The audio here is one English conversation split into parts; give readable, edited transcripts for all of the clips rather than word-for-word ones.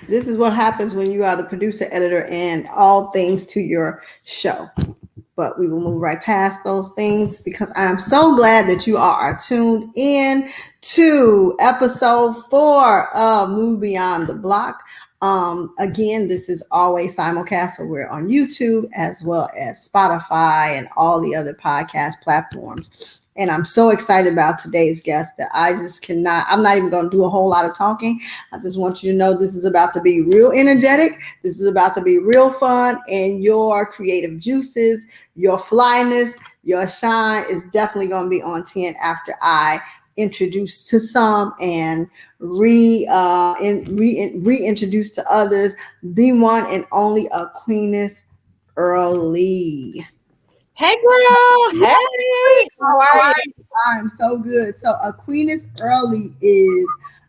This is what happens when you are the producer, editor, and all things to your show. But we will move right past those things because I'm so glad that you are tuned in to episode 4 of Move Beyond the Block. Again, this is always simulcast, so we're on YouTube as well as Spotify and all the other podcast platforms. And I'm so excited about today's guest that I just cannot, I'm not even going to do a whole lot of talking. I just want you to know this is about to be real energetic. This is about to be real fun, and your creative juices, your flyness, your shine is definitely going to be on 10 after I introduce to some and reintroduce to others the one and only Aquinas Early. Hey girl, hey, how are you? I'm so good. So Aquinas Early is,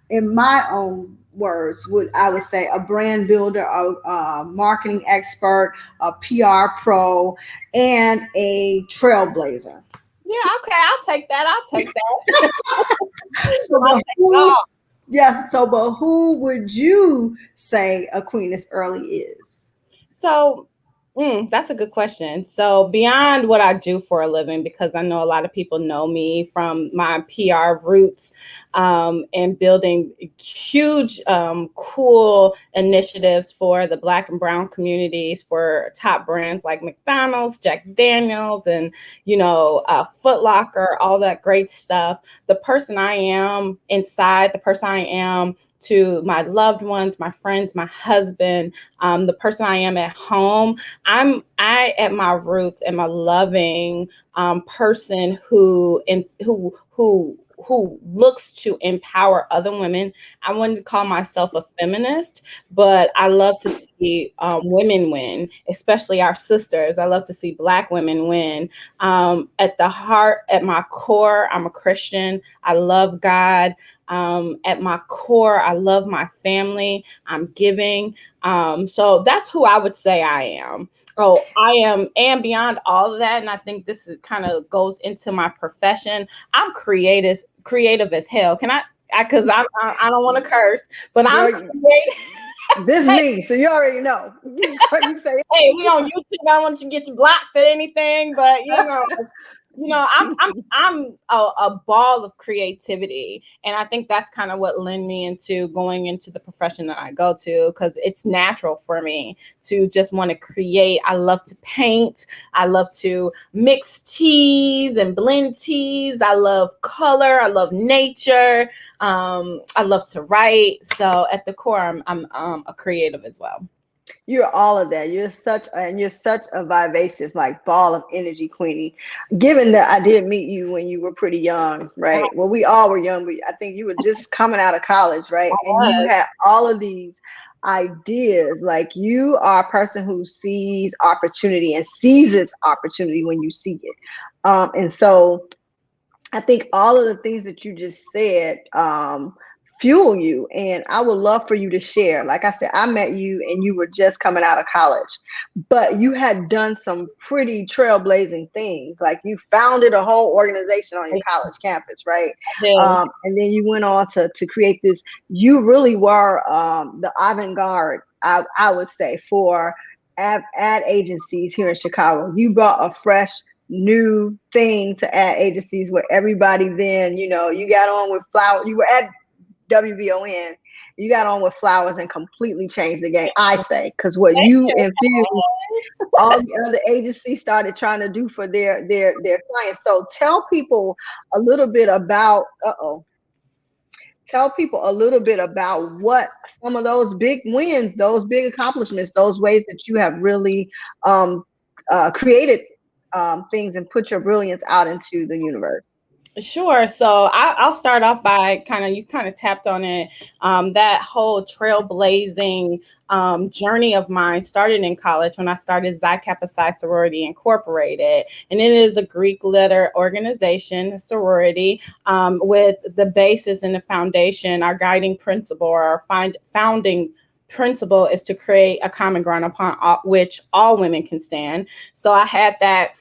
in my own words, would I would say a brand builder, a marketing expert, a PR pro, and a trailblazer. Yeah, okay, I'll take that. I'll take that. So, I'll but take it who? all. Yes. So, but who would you say Aquinas Early is? So, that's a good question. So, beyond what I do for a living, because I know a lot of people know me from my PR roots and building huge, cool initiatives for the Black and Brown communities for top brands like McDonald's, Jack Daniels, and Foot Locker, all that great stuff. The person I am inside, the person I am to my loved ones, my friends, my husband, the person I am at home. I at my roots am a loving person who looks to empower other women. I wouldn't call myself a feminist, but I love to see women win, especially our sisters. I love to see Black women win. At the heart, at my core, I'm a Christian. I love God. At my core, I love my family. I'm giving. So that's who I would say I am. Oh, I am, and beyond all of that, and I think this is kind of goes into my profession. I'm creative as hell. Can I? Because I don't want to curse, but I'm Girl, creative. this is Hey, me, so you already know. You say hey, we on YouTube. I don't want you to get you blocked or anything, but I'm a ball of creativity, and I think that's kind of what led me into going into the profession that I go to, because it's natural for me to just want to create. I love to paint. I love to mix teas and blend teas. I love color. I love nature. I love to write. So at the core, I'm a creative as well. you're all of that. You're such a vivacious, like ball of energy, Queenie. Given that I did meet you when you were pretty young, right? Well, we all were young, but I think you were just coming out of college, right? And you had all of these ideas. Like, you are a person who sees opportunity and seizes opportunity when you see it. And so I think all of the things that you just said fuel you. And I would love for you to share. Like I said, I met you and you were just coming out of college, but you had done some pretty trailblazing things. Like, you founded a whole organization on your college campus, right? Yeah. And then you went on to create this. You really were the avant-garde, I would say, for ad agencies here in Chicago. You brought a fresh new thing to ad agencies where everybody then, you got on with flower. You were at WBON. You got on with flowers and completely changed the game, I say, because what Thank you you. infused, all the other agencies started trying to do for their clients. So tell people a little bit about, tell people a little bit about what some of those big wins, those big accomplishments, those ways that you have really created things and put your brilliance out into the universe. Sure. So I'll start off by you kind of tapped on it. That whole trailblazing journey of mine started in college when I started Xi Kappa Psi Sorority Incorporated. And it is a Greek letter organization, a sorority, with the basis and the foundation, our guiding principle, or our founding principle is to create a common ground upon which all women can stand. So I had that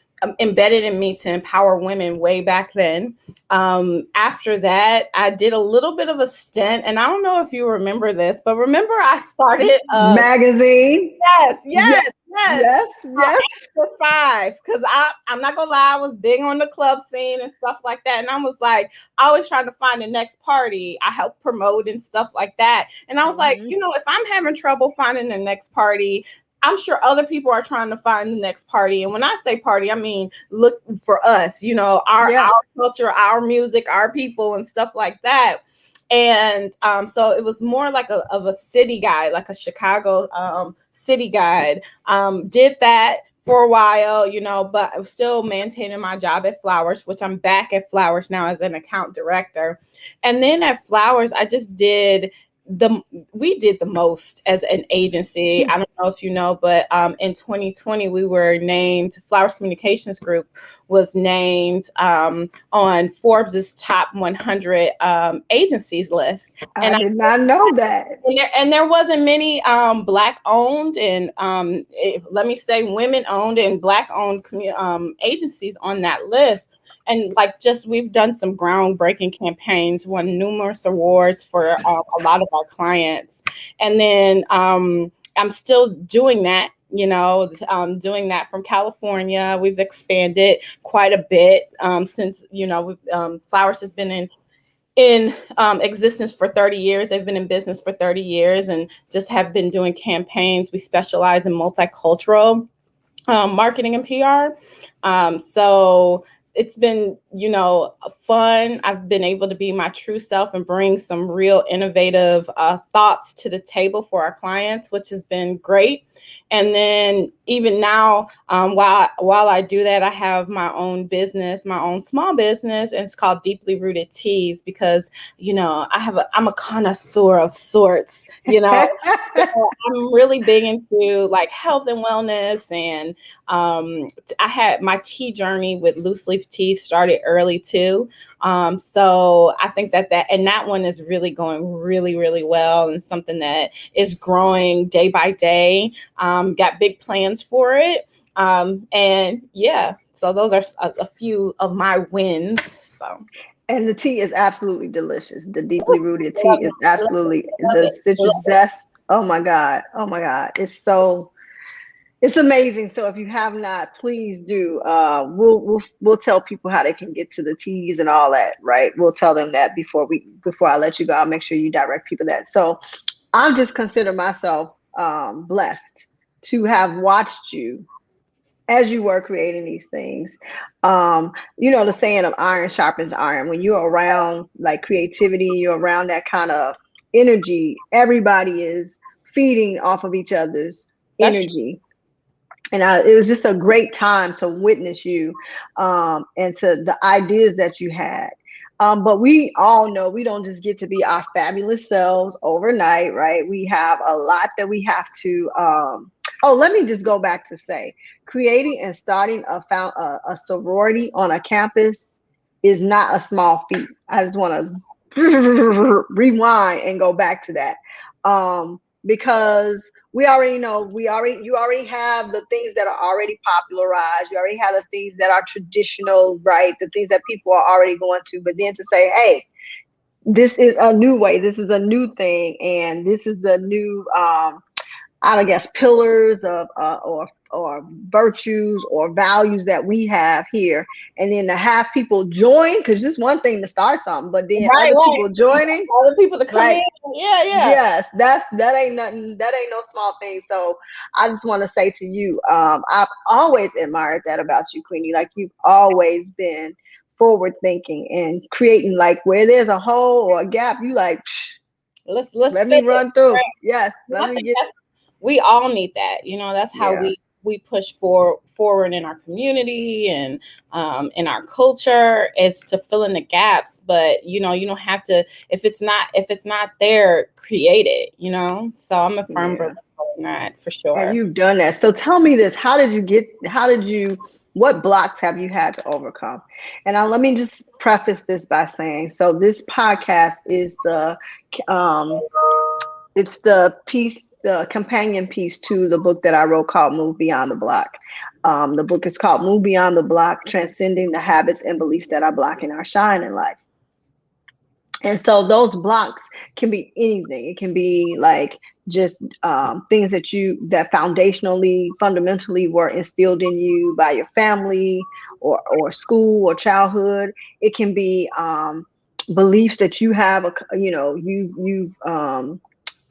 embedded in me to empower women way back then. After that, I did a little bit of a stint, and I don't know if you remember this, but remember I started magazine. yes, Yes, yes, yes. yes, yes. For 5, because I'm not gonna lie, I was big on the club scene and stuff like that, and I was like always trying to find the next party. I helped promote and stuff like that, and I was like, if I'm having trouble finding the next party, I'm sure other people are trying to find the next party. And when I say party, I mean look for us, our culture, our music, our people, and stuff like that. And so it was more like of a city guide, like a Chicago city guide. Did that for a while, but I was still maintaining my job at Flowers, which I'm back at Flowers now as an account director. And then at Flowers, we did the most as an agency. I don't know if you know, but in 2020 we were named, Flowers Communications Group was named on Forbes's top 100 agencies list. I did not know that. And there wasn't many Black owned and let me say women owned and Black owned agencies on that list. And we've done some groundbreaking campaigns, won numerous awards for a lot of our clients. And then I'm still doing that, doing that from California. We've expanded quite a bit since, Flowers has been in existence for 30 years. They've been in business for 30 years and just have been doing campaigns. We specialize in multicultural marketing and PR. So it's been, fun. I've been able to be my true self and bring some real innovative thoughts to the table for our clients, which has been great. And then even now, while I do that, I have my own business, my own small business, and it's called Deeply Rooted Teas because, I'm a connoisseur of sorts, I'm really big into health and wellness. And I had my tea journey with loose leaf tea started early too. So I think that one is really going really, really well and something that is growing day by day. Got big plans for it. And yeah, so those are a few of my wins. So. And the tea is absolutely delicious. The deeply rooted tea is absolutely the citrus zest. Oh my God. Oh my God. It's amazing. So if you have not, please do. We'll tell people how they can get to the teas and all that, right? We'll tell them that before I let you go. I'll make sure you direct people that. So I just consider myself blessed to have watched you as you were creating these things. The saying of iron sharpens iron. When you're around creativity, you're around that kind of energy, everybody is feeding off of each other's energy. And it was just a great time to witness you and to the ideas that you had. But we all know we don't just get to be our fabulous selves overnight, right? We have a lot that we have to. Let me just go back to say, creating and starting a sorority on a campus is not a small feat. I just want to rewind and go back to that. Because you already have the things that are already popularized. You already have the things that are traditional, right? The things that people are already going to. But then to say, hey, this is a new way. This is a new thing. And this is the new, pillars of or virtues or values that we have here, and then to have people join, because it's one thing to start something, but then people joining, other people to come in, yes, that ain't nothing. That ain't no small thing. So I just want to say to you, I've always admired that about you, Queenie. You've always been forward thinking and creating. Where there's a hole or a gap, you let's let me run through. Right? Yes, we all need that. That's how we push forward in our community and in our culture, is to fill in the gaps. But you don't have to, if it's not there, create it. So I'm a firm believer in that, for sure. And you've done that. So tell me this: what blocks have you had to overcome? And let me just preface this by saying, so this podcast is the the companion piece to the book that I wrote called Move Beyond the Block. The book is called Move Beyond the Block, Transcending the Habits and Beliefs That Are Blocking Our Shine in Life. And so those blocks can be anything. It can be like just things that foundationally, fundamentally were instilled in you by your family or school or childhood. It can be beliefs that you have, you've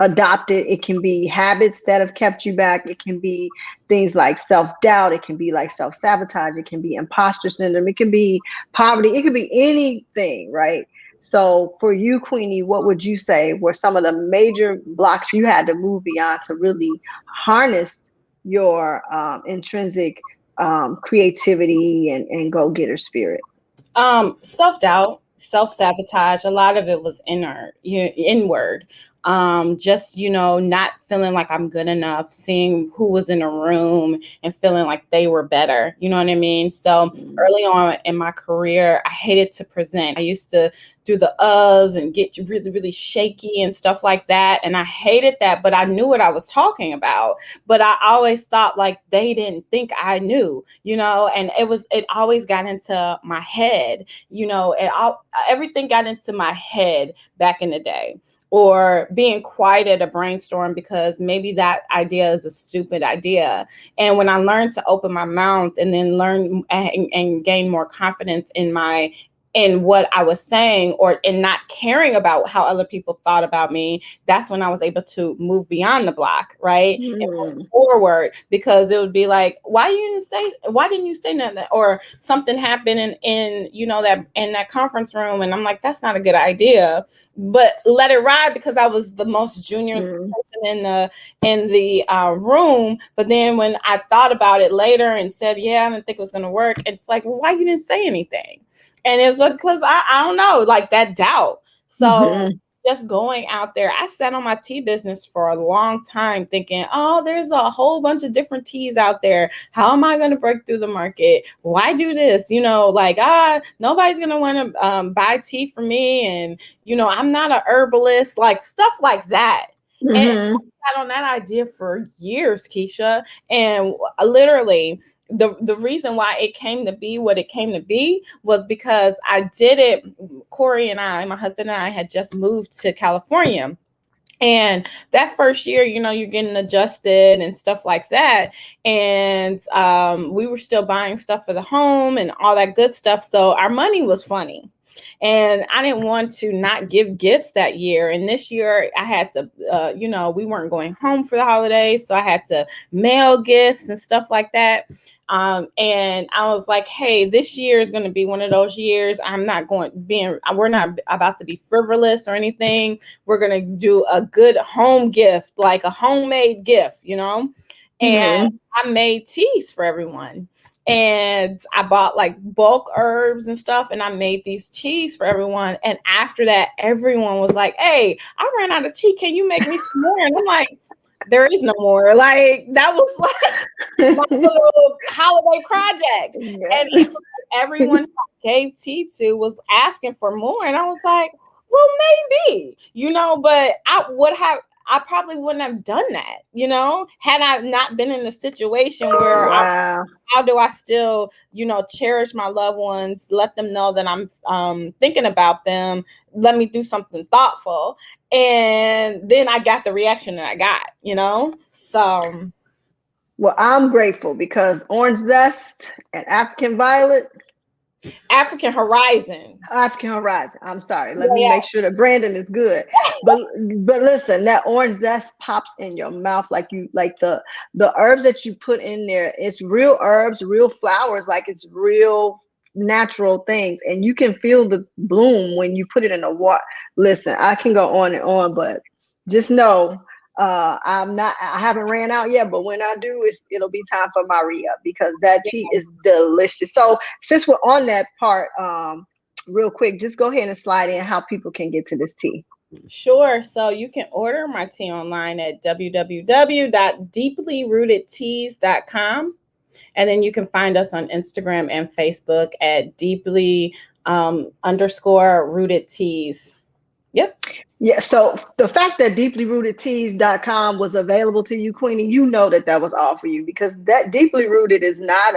adopted. It can be habits that have kept you back. It can be things like self-doubt. It can be like self-sabotage. It can be imposter syndrome. It can be poverty. It could be anything, right? So for you, Queenie, what would you say were some of the major blocks you had to move beyond to really harness your intrinsic creativity and go-getter spirit? Self-doubt, self-sabotage, a lot of it was inward. Just, not feeling like I'm good enough, seeing who was in a room and feeling like they were better. You know what I mean? So early on in my career, I hated to present. I used to do the and get really, really shaky and stuff like that. And I hated that, but I knew what I was talking about. But I always thought like they didn't think I knew, and it always got into my head, everything got into my head back in the day. Or being quiet at a brainstorm because maybe that idea is a stupid idea. And when I learned to open my mouth and then learn and gain more confidence in what I was saying or in not caring about how other people thought about me, that's when I was able to move beyond the block, right? And move forward, because it would be like, why didn't you say nothing? Or something happened in that conference room. And I'm like, that's not a good idea, but let it ride because I was the most junior person in the room. But then when I thought about it later and said, yeah, I didn't think it was going to work. It's like, well, why you didn't say anything? And it's like, because I don't know, like that doubt. So just going out there, I sat on my tea business for a long time thinking, oh, there's a whole bunch of different teas out there. How am I going to break through the market? Why do this? Nobody's going to want to buy tea from me. And, I'm not a herbalist, like stuff like that. And I sat on that idea for years, Keisha. And literally, the reason why it came to be what it came to be was because I did it. Corey and my husband and I had just moved to California. And that first year, you're getting adjusted and stuff like that. And we were still buying stuff for the home and all that good stuff. So our money was funny. And I didn't want to not give gifts that year. And this year I had to, we weren't going home for the holidays. So I had to mail gifts and stuff like that. And I was like, hey, this year is going to be one of those years. We're not about to be frivolous or anything. We're going to do a good home gift, like a homemade gift, and I made teas for everyone. And I bought like bulk herbs and stuff, and I made these teas for everyone. And after that, everyone was like, hey, I ran out of tea. Can you make me some more? And I'm like, there is no more. Like, that was like my little holiday project. And everyone I gave tea to was asking for more. And I was like, well, maybe, but I probably wouldn't have done that, had I not been in a situation where how do I still, cherish my loved ones, let them know that I'm thinking about them, let me do something thoughtful. And then I got the reaction that I got, so. Well, I'm grateful because orange zest and African violet. African horizon. I'm sorry. Let me make sure that Brandon is good. But listen, that orange zest pops in your mouth like the herbs that you put in there. It's real herbs, real flowers, like it's real natural things, and you can feel the bloom when you put it in the water. Listen, I can go on and on, but just know I haven't ran out yet, but when I do, it'll be time for my re-up because that tea is delicious. So since we're on that part, real quick, just go ahead and slide in how people can get to this tea. Sure. So you can order my tea online at www.deeplyrootedteas.com. And then you can find us on Instagram and Facebook at deeply _rooted teas. Yep. Yeah, so the fact that deeplyrootedtees.com was available to you, Queenie, you know that was all for you, because that deeply rooted is not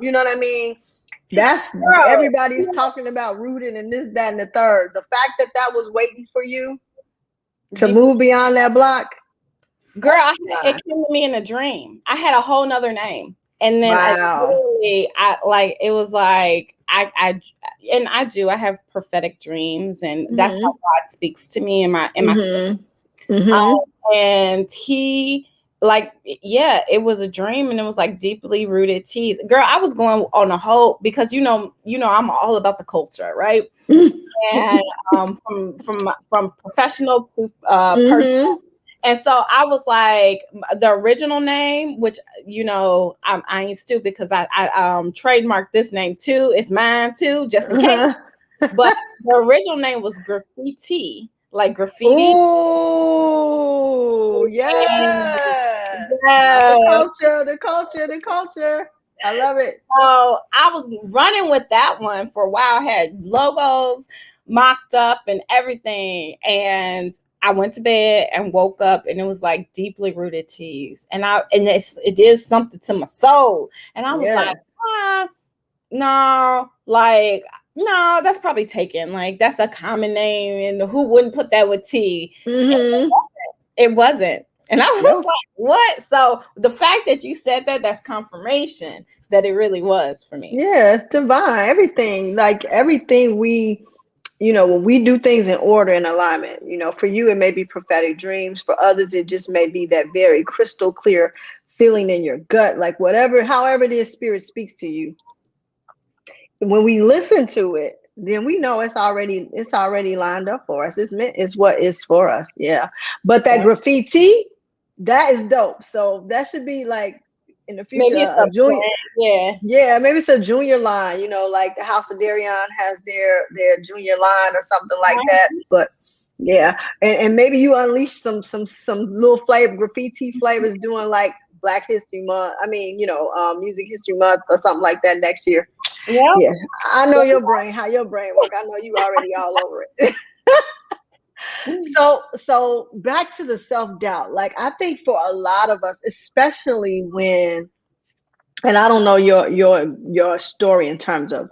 you know what I mean? That's everybody's talking about rooted and this, that, and the third. The fact that was waiting for you to move beyond that block. Girl, it came to me in a dream. I had a whole nother name. And then wow. it was like, I have prophetic dreams, and that's how God speaks to me in my sleep. And he, like, yeah, it was a dream, and it was like deeply rooted teas. Girl, I was going on a whole, because you know, I'm all about the culture, right? And from professional to personal. And so I was like, the original name, which, I ain't stupid, because I trademarked this name too. It's mine too, just in case. But the original name was Graffiti, like graffiti. Oh, yes. The culture. I love it. So I was running with that one for a while. I had logos mocked up and everything. And I went to bed and woke up, and it was like deeply rooted teas. And it did something to my soul. And I was like, no, that's probably taken. Like, that's a common name, and who wouldn't put that with T? It wasn't. And I was like, what? So the fact that you said that's confirmation that it really was for me. Yeah, it's divine. Everything we, when we do things in order and alignment, for you, it may be prophetic dreams. For others, it just may be that very crystal clear feeling in your gut, like however it is, spirit speaks to you. When we listen to it, then we know it's already lined up for us. It's what is for us. Yeah. But that graffiti, that is dope. So that should be like in the future, maybe it's a junior. Yeah, maybe it's a junior line, like the House of Darion has their junior line or something like that. But yeah, and maybe you unleash some little flavor, graffiti flavors, doing like Black History Month. Music History Month or something like that next year. Yeah, I know your brain, how your brain work. I know you already all over it. So back to the self-doubt. Like, I think for a lot of us, especially when, and I don't know your story in terms of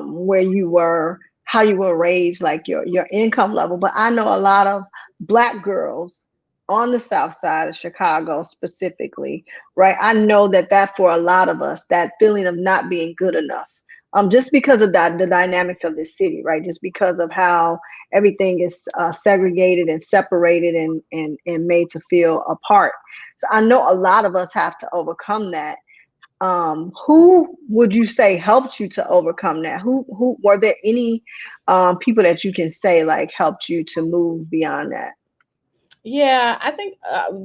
where you were, how you were raised, like your income level, but I know a lot of Black girls on the South Side of Chicago specifically, right? I know that for a lot of us, that feeling of not being good enough, just because of the dynamics of this city, right? Just because of how everything is segregated and separated and made to feel apart. So I know a lot of us have to overcome that. Who would you say helped you to overcome that? Who were there any people that you can say like helped you to move beyond that? Yeah, I think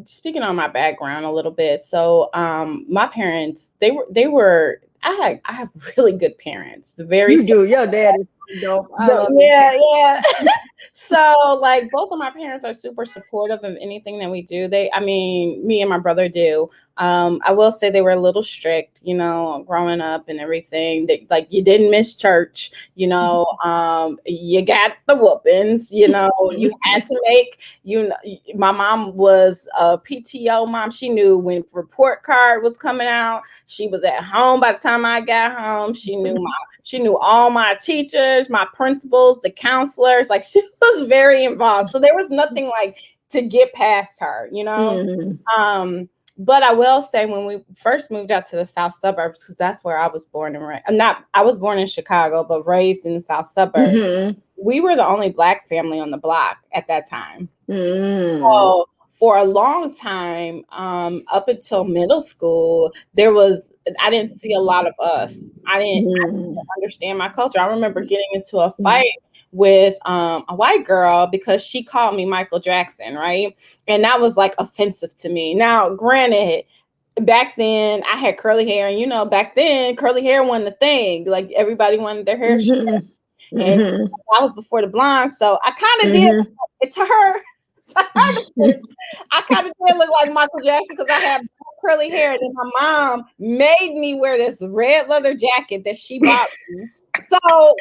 speaking on my background a little bit. So my parents, they were I have really good parents. You do. Your dad is dope. I love yeah. So like both of my parents are super supportive of anything that we do. Me and my brother do. I will say they were a little strict, growing up and everything. Like you didn't miss church, you got the whoopings, you had to make, my mom was a PTO mom. She knew when report card was coming out. She was at home by the time I got home. She knew all my teachers, my principals, the counselors. Like, she was very involved. So there was nothing like to get past her, But I will say, when we first moved out to the South suburbs, because that's where I was born and raised. I was born in Chicago, but raised in the South suburbs. We were the only Black family on the block at that time. So for a long time, up until middle school, I didn't see a lot of us. I didn't understand my culture. I remember getting into a fight with a white girl because she called me Michael Jackson, right? And that was like offensive to me. Now, granted, back then I had curly hair, and back then curly hair wasn't a thing. Like, everybody wanted their hair short. And I was before the blonde, so I kind of did it to her. I kind of did look like Michael Jackson because I had curly hair, and then my mom made me wear this red leather jacket that she bought me. So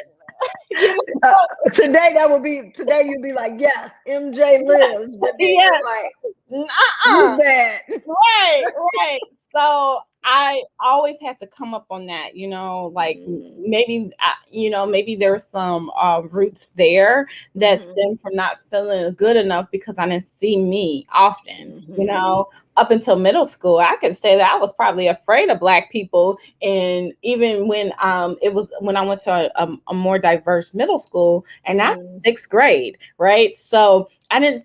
You know? Today you'd be like, yes, MJ lives, but then Yes. you're like, Uh-uh. who's that? Right, right. So I always had to come up on that, like maybe, maybe there's some roots there that stem from not feeling good enough because I didn't see me often, up until middle school. I could say that I was probably afraid of Black people. And even when it was when I went to a more diverse middle school, and that's sixth grade, right? So I didn't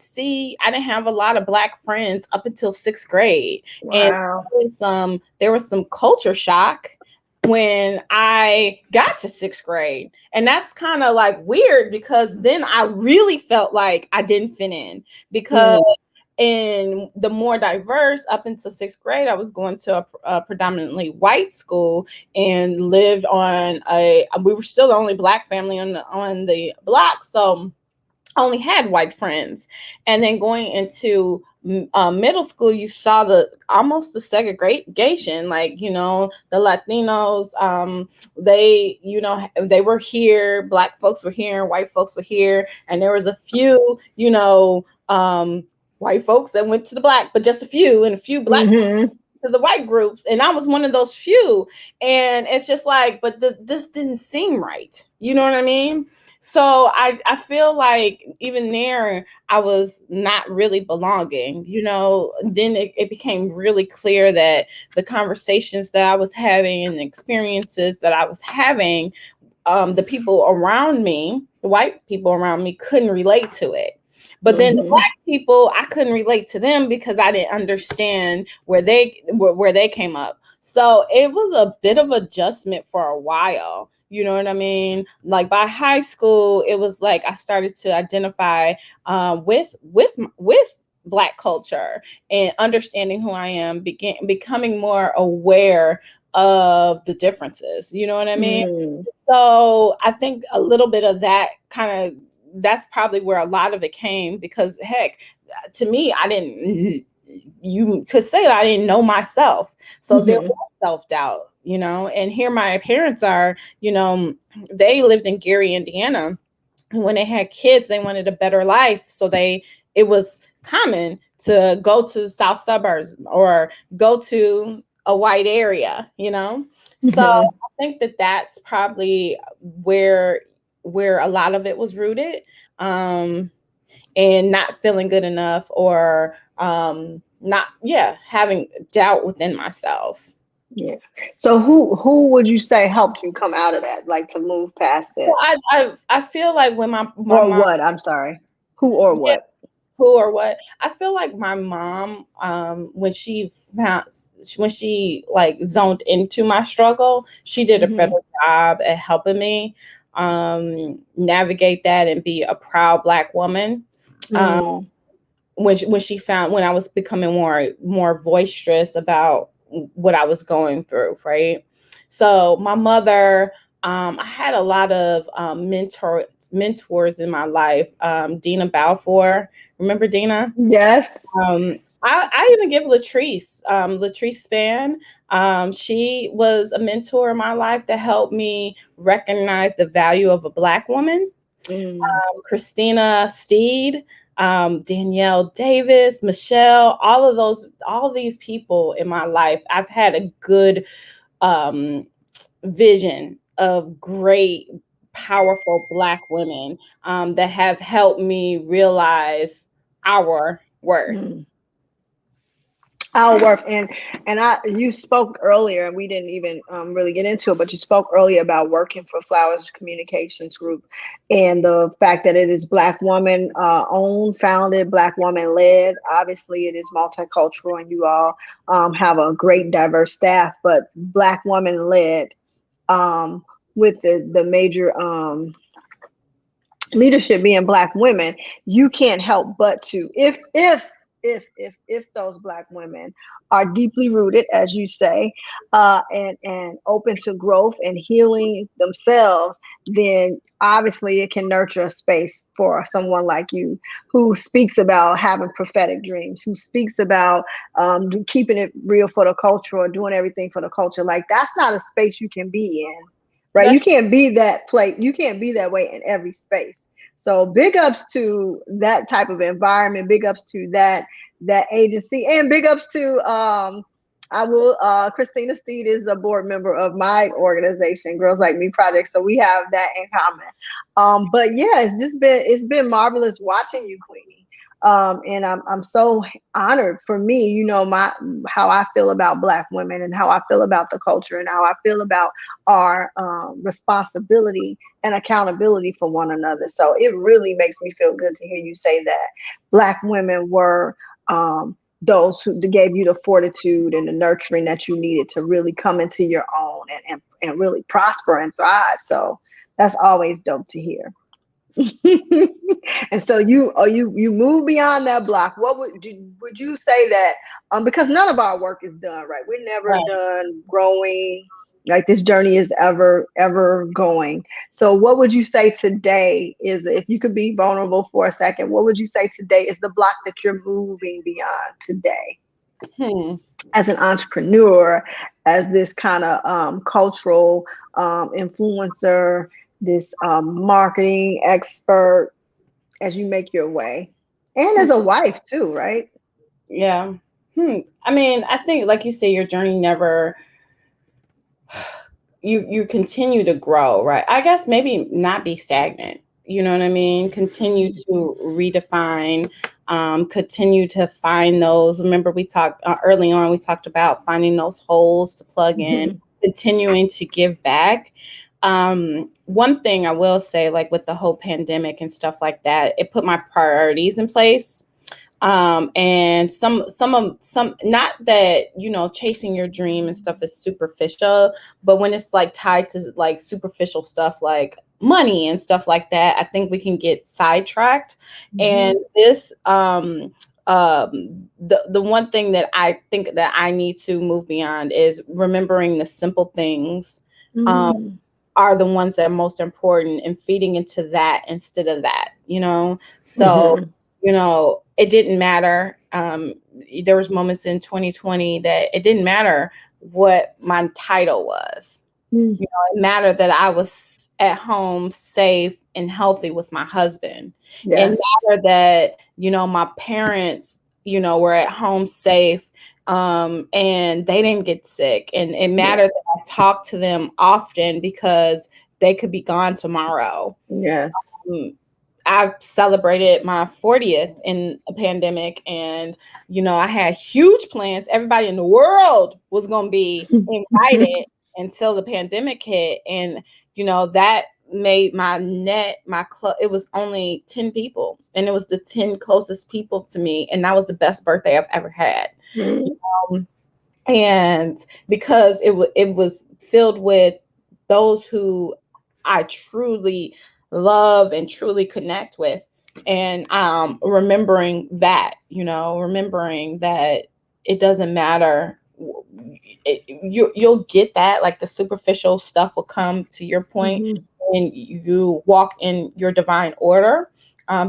have a lot of Black friends up until sixth grade. And Wow. there was some culture shock when I got to sixth grade. And that's kind of like weird because then I really felt like I didn't fit in because in the more diverse up until sixth grade, I was going to a predominantly white school and lived we were still the only Black family on the block. So I only had white friends. And then going into middle school, you saw almost the segregation, like, the Latinos, they were here, Black folks were here, white folks were here. And there was a few, white folks that went to the Black, but just a few, and a few Black to the white groups. And I was one of those few. And it's just like, but this didn't seem right. You know what I mean? So I feel like even there, I was not really belonging, then it became really clear that the conversations that I was having and the experiences that I was having, the people around me, the white people around me, couldn't relate to it. But then the Black people, I couldn't relate to them because I didn't understand where they came up. So it was a bit of adjustment for a while. You know what I mean? Like by high school, it was like I started to identify with Black culture and understanding who I am, becoming more aware of the differences. You know what I mean? So I think a little bit of that that's probably where a lot of it came, because heck, to me, you could say that I didn't know myself. So there was self-doubt, and here my parents are, they lived in Gary, Indiana. And when they had kids, they wanted a better life. So it was common to go to the south suburbs or go to a white area, So I think that that's probably where a lot of it was rooted, and not feeling good enough, or not having doubt within myself. Yeah. So who would you say helped you come out of that, like to move past it? Well, I feel like when my Or mom, what? I'm sorry. Who or yeah, what? who or what, I feel like my mom, when she like zoned into my struggle, she did a better job at helping me navigate that and be a proud Black woman. When I was becoming more boisterous about what I was going through, right? So my mother, I had a lot of mentors in my life. Dina Balfour, remember Dina? Yes. I even give Latrice Spann. She was a mentor in my life that helped me recognize the value of a Black woman. Christina Steed, Danielle Davis, Michelle, all of these people in my life, I've had a good vision of great, powerful Black women that have helped me realize our worth. Our worth. And you spoke earlier, and we didn't even really get into it, but you spoke earlier about working for Flowers Communications Group and the fact that it is Black woman owned, founded, Black woman led. Obviously it is multicultural, and you all have a great diverse staff, but Black woman led, with the major leadership being Black women. You can't help but to, if those Black women are deeply rooted, as you say, and open to growth and healing themselves, then obviously it can nurture a space for someone like you, who speaks about having prophetic dreams, who speaks about keeping it real for the culture, or doing everything for the culture. Like, that's not a space you can be in right? You That's can't be that play. You can't be that way in every space. So big ups to that type of environment. Big ups to that agency, and big ups to I will Christina Steed is a board member of my organization, Girls Like Me Project. So we have that in common. But yeah, it's been marvelous watching you, Queenie. And I'm so honored. For me, you know, my how I feel about Black women and how I feel about the culture and how I feel about our responsibility and accountability for one another. So it really makes me feel good to hear you say that Black women were those who gave you the fortitude and the nurturing that you needed to really come into your own and really prosper and thrive. So that's always dope to hear. And so you move beyond that block. What would you say that because none of our work is done, right? We're never right. done growing, like this journey is ever going. So what would you say today is, if you could be vulnerable for a second, what would you say today is the block that you're moving beyond today Hmm. as an entrepreneur, as this kind of cultural influencer, this marketing expert, as you make your way, and Hmm. as a wife too, right? Yeah. I mean, I think, like you say, your journey never, you continue to grow, right? I guess maybe not be stagnant. You know what I mean? Continue to redefine, continue to find those. Remember, we talked early on, we talked about finding those holes to plug in, Mhm. continuing to give back. One thing I will say, like with the whole pandemic and stuff like that, it put my priorities in place. And some not that, you know, chasing your dream and stuff is superficial, but when it's like tied to like superficial stuff like money and stuff like that, I think we can get sidetracked. And this the one thing that I think that I need to move beyond is remembering the simple things um Mhm. are the ones that are most important, and feeding into that instead of that, you know. So, Mhm. you know, it didn't matter. There was moments in 2020 that it didn't matter what my title was. Mhm. You know, it mattered that I was at home safe and healthy with my husband. It Yes. mattered that, you know, my parents, you know, were at home safe, and they didn't get sick. And it mattered Yes. that I talked to them often because they could be gone tomorrow. Yes. Um, I celebrated my 40th in a pandemic, and you know, I had huge plans. Everybody in the world was going to be invited until the pandemic hit, and you know, that made my club, it was only 10 people, and it was the 10 closest people to me, and that was the best birthday I've ever had. Mhm. Um, and because it was filled with those who I truly love and truly connect with, and remembering that, you know, remembering that it doesn't matter. You'll get that, like the superficial stuff will come to your point, Mhm. and you walk in your divine order,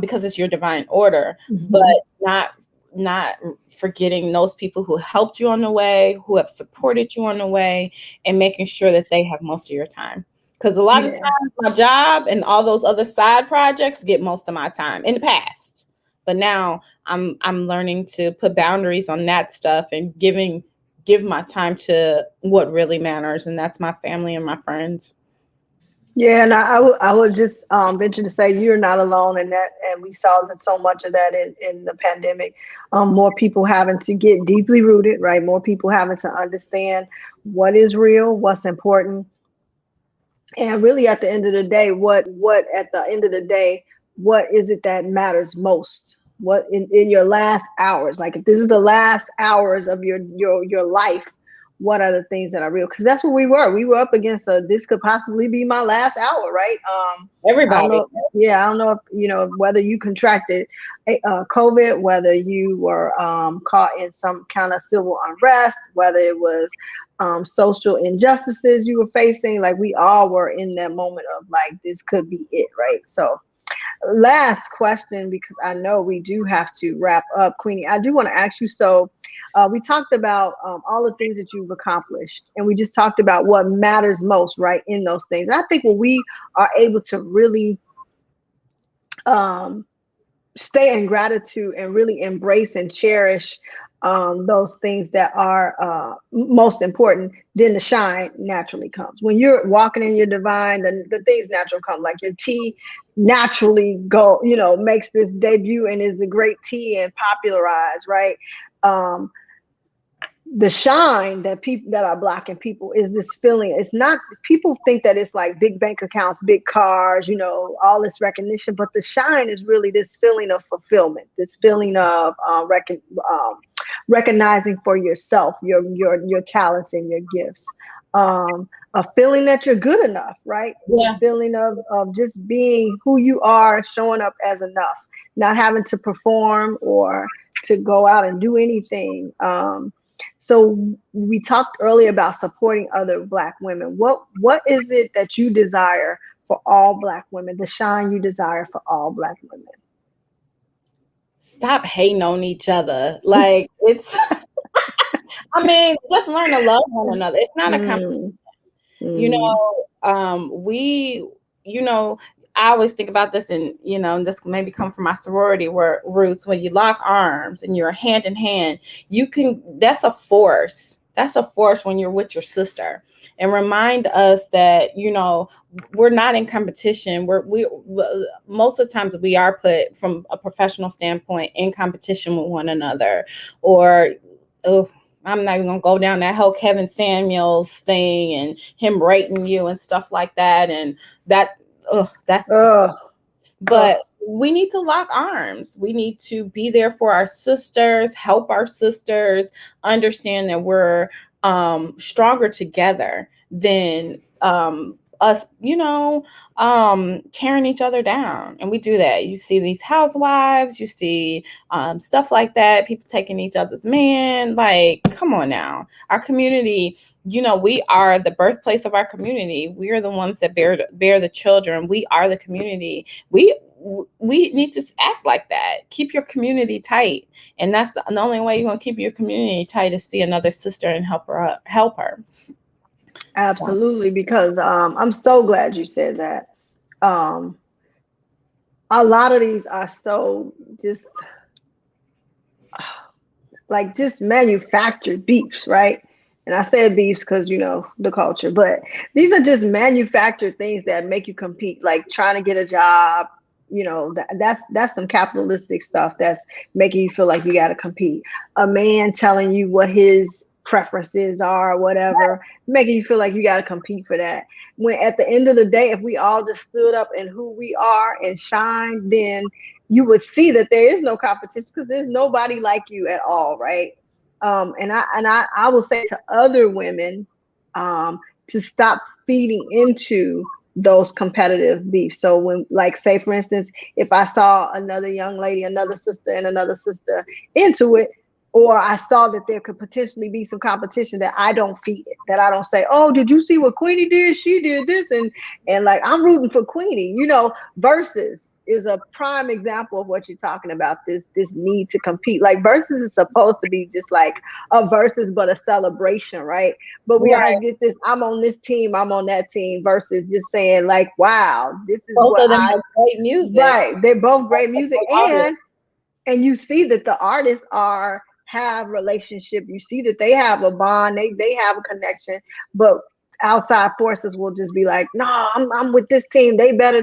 because it's your divine order, but Mhm. not not forgetting those people who helped you on the way, who have supported you on the way, and making sure that they have most of your time. Because a lot of Yeah. times my job and all those other side projects get most of my time in the past. But now I'm learning to put boundaries on that stuff and give my time to what really matters, and that's my family and my friends. Yeah, and I would just venture to say you're not alone in that, and we saw that so much of that in the pandemic. More people having to get deeply rooted, right? More people having to understand what is real, what's important, and really at the end of the day, what at the end of the day, what is it that matters most? What in your last hours, like if this is the last hours of your life, what are the things that are real? Because that's what we were up against a, this could possibly be my last hour, right? I don't Everybody. know, yeah, I don't know if you know whether you contracted COVID, whether you were caught in some kind of civil unrest, whether it was social injustices you were facing. Like we all were in that moment of like, this could be it, right? So Last question, because I know we do have to wrap up, Queenie. I do want to ask you. So, we talked about all the things that you've accomplished, and we just talked about what matters most, right, in those things. And I think when we are able to really um, stay in gratitude and really embrace and cherish those things that are most important, then the shine naturally comes. When you're walking in your divine, the things natural come, like your tea naturally makes this debut and is a great tea and popularized, right? Um, the shine that people that are blocking people is this feeling. It's not, people think that it's like big bank accounts, big cars, all this recognition, but the shine is really this feeling of fulfillment, this feeling of recognizing for yourself your talents and your gifts, a feeling that you're good enough, right? Yeah. A feeling of just being who you are, showing up as enough, not having to perform or to go out and do anything. So we talked earlier about supporting other Black women. What is it that you desire for all Black women, the shine you desire for all Black women? Stop hating on each other. Like, it's, I mean, just learn to love one another. It's not a competition. You know, I always think about this, and this maybe come from my sorority roots. When you lock arms and you're hand in hand, that's a force. That's a force when you're with your sister, and remind us that we're not in competition. We most of the times we are put from a professional standpoint in competition with one another, or I'm not even gonna go down that whole Kevin Samuels thing and him rating you and stuff like that. And that's disgusting. But we need to lock arms. We need to be there for our sisters, help our sisters, understand that we're stronger together than us, tearing each other down. And we do that. You see these housewives, you see stuff like that, people taking each other's man. Like, come on now. Our community, we are the birthplace of our community. We are the ones that bear the children. We are the community. We need to act like that. Keep your community tight. And that's the only way you're going to keep your community tight, is see another sister and help her. Absolutely, because I'm so glad you said that. A lot of these are so just just manufactured beefs, right? And I said beefs because the culture, but these are just manufactured things that make you compete, like trying to get a job. That's some capitalistic stuff that's making you feel like you got to compete. A man telling you what his preferences are, or whatever, making you feel like you got to compete for that. When at the end of the day, if we all just stood up in who we are and shine, then you would see that there is no competition, because there's nobody like you at all, right? And I will say to other women to stop feeding into those competitive beefs. So when, like, say for instance, if I saw another young lady, another sister and another sister into it, or I saw that there could potentially be some competition, that I don't feed it, that I don't say, oh, did you see what Queenie did? She did this. And like, I'm rooting for Queenie, Versus is a prime example of what you're talking about, this need to compete. Like, versus is supposed to be just like a versus, but a celebration, right? But we always get this, I'm on this team, I'm on that team, versus just saying like, wow, this is Both what of them are great music. Right. They're both great music. And you see that the artists have relationship. You see that they have a bond, they have a connection, but outside forces will just be like, no, I'm with this team, they better.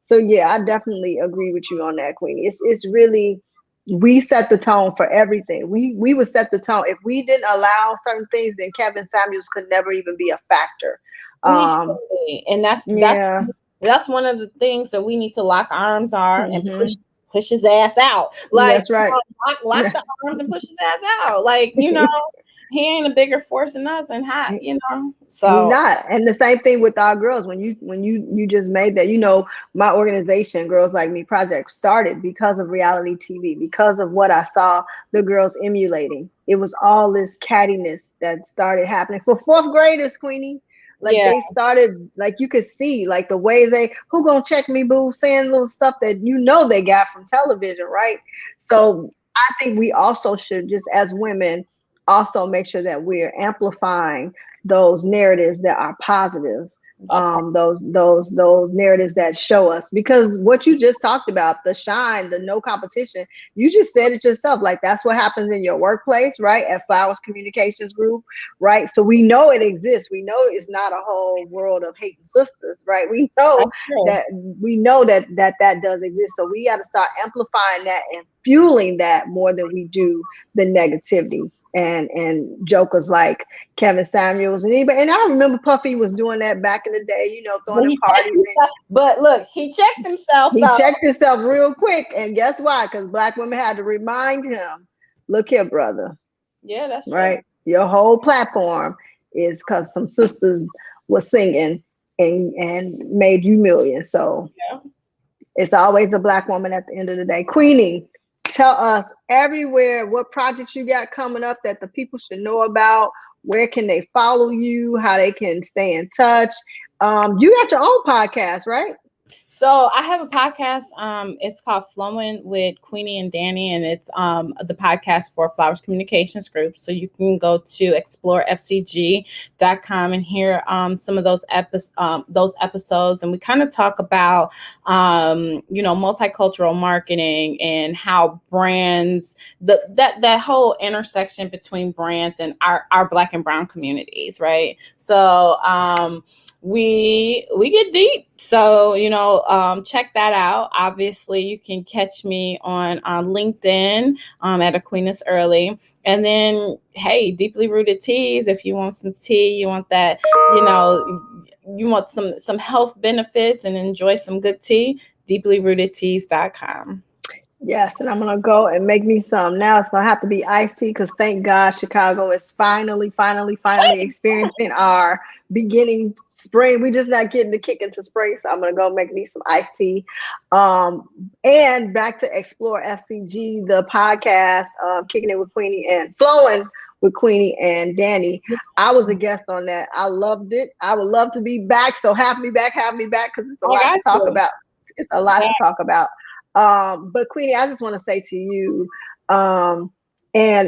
So yeah, I definitely agree with you on that, Queenie. It's really, we set the tone for everything. We would set the tone. If we didn't allow certain things, then Kevin Samuels could never even be a factor. And that's one of the things that we need to lock arms and push his ass out. Like, that's right. Lock the arms and push his ass out. Like, he ain't a bigger force than us, and so he's not. And the same thing with our girls. When you just made that, my organization, Girls Like Me Project, started because of reality TV, because of what I saw the girls emulating. It was all this cattiness that started happening for fourth graders, Queenie. Like Yeah. they started, like you could see, like the way they, who gonna check me, boo, saying little stuff that they got from television, right? So I think we also should, just as women, also make sure that we're amplifying those narratives that are positive, That part. those narratives that show us, because what you just talked about, the shine, the no competition, you just said it yourself, like that's what happens in your workplace, right, at Flowers Communications Group, right? So we know it exists, we know it's not a whole world of hating sisters, right? We know That's true. that, that does exist. So we got to start amplifying that and fueling that more than we do the negativity and jokers like Kevin Samuels and anybody. And I remember Puffy was doing that back in the day, But throwing them he checked parties. And himself. But look, he checked himself he though. checked himself real quick. And guess why? Because Black women had to remind him, look here, brother, Yeah, that's true. right? Your whole platform is because some sisters were singing and made you millions. So Yeah. it's always a Black woman at the end of the day. Queenie, tell us everywhere what projects you got coming up that the people should know about. Where can they follow you? How they can stay in touch? You got your own podcast, right? So I have a podcast. It's called Flowing with Queenie and Danny, and it's the podcast for Flowers Communications Group. So you can go to explorefcg.com and hear some of those episodes, and we kind of talk about multicultural marketing and how brands, that whole intersection between brands and our Black and Brown communities, right? So we get deep. So check that out. Obviously, you can catch me on LinkedIn at Aquinas Early. And then, hey, Deeply Rooted Teas. If you want some tea, you want that, you want some health benefits and enjoy some good tea, deeplyrootedteas.com. Yes, and I'm gonna go and make me some. Now it's gonna have to be iced tea because thank God Chicago is finally experiencing our beginning spring. We just not getting the kick into spring, so I'm gonna go make me some iced tea. And back to Explore FCG, the podcast, kicking it with Queenie and flowing with Queenie and Danny. I was a guest on that. I loved it. I would love to be back. So have me back, because it's a I lot got to talk you. about. It's a lot Yeah. to talk about. But Queenie, I just want to say to you, and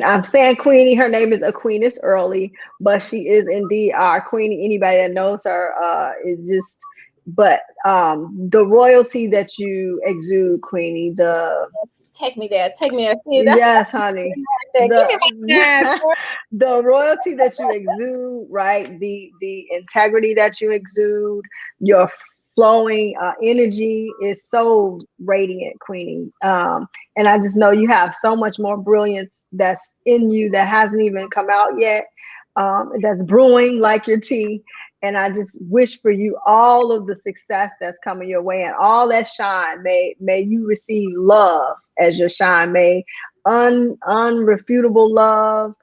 I'm saying Queenie, her name is Aquinas Early, but she is indeed our Queenie. Anybody that knows her is just, but the royalty that you exude, Queenie, Take me there. Take me there. See, that's yes, honey, give me my time. the royalty that you exude, right? The integrity that you exude, your flowing energy is so radiant, Queenie. And I just know you have so much more brilliance that's in you that hasn't even come out yet. That's brewing like your tea. And I just wish for you all of the success that's coming your way and all that shine. May you receive love as your shine. May unrefutable love,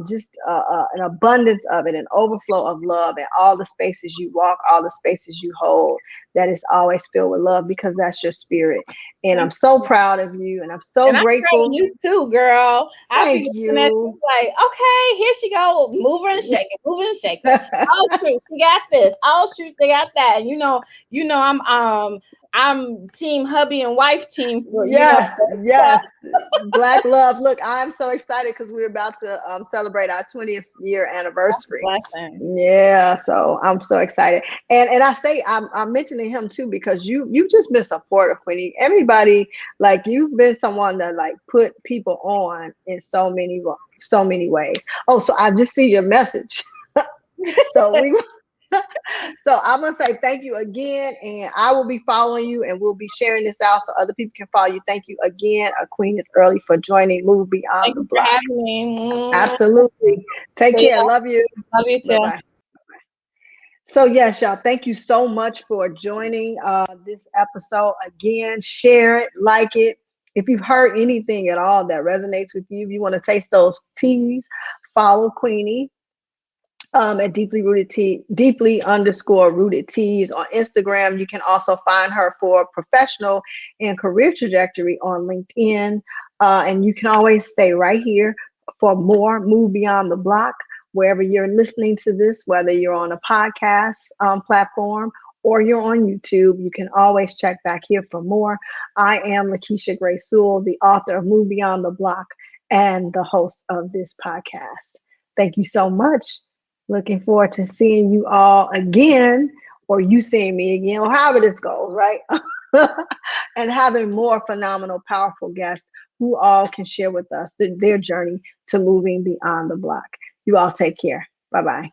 just an abundance of it, an overflow of love, and all the spaces you walk, all the spaces you hold, that is always filled with love, because that's your spirit. And I'm so proud of you, and I'm so And I'm proud of grateful. you too, girl. I'll be Thank looking at you you. like, okay, here she go, move her and shake it, move her and shake her. Oh shoot, she got this. Oh shoot, they got that. And I'm team hubby and wife team for Yes, stuff. yes. Black love. Look, I'm so excited because we're about to celebrate our 20th year anniversary. Blessing. Yeah, so I'm so excited. And I say I'm mentioning him too because you've just been supportive, Queenie. Everybody, like, you've been someone that like put people on in so many ways. Oh, so I just see your message. So we so I'm gonna say thank you again, and I will be following you, and we'll be sharing this out so other people can follow you. Thank you again, Aquinas Early, for joining Move Beyond Thank the you for Block. having me. Absolutely. Take See care. ya. Love you. Love you Bye too. bye. So yes, y'all, thank you so much for joining this episode. Again, share it, like it. If you've heard anything at all that resonates with you, if you want to taste those teas, follow Queenie at deeply_rooted teas on Instagram. You can also find her for professional and career trajectory on LinkedIn. And you can always stay right here for more Move Beyond the Block wherever you're listening to this, whether you're on a podcast platform or you're on YouTube. You can always check back here for more. I am Lakeisha Gray-Sewell, the author of Move Beyond the Block and the host of this podcast. Thank you so much. Looking forward to seeing you all again, or you seeing me again, or however this goes, right? And having more phenomenal, powerful guests who all can share with us their journey to moving beyond the block. You all take care. Bye-bye.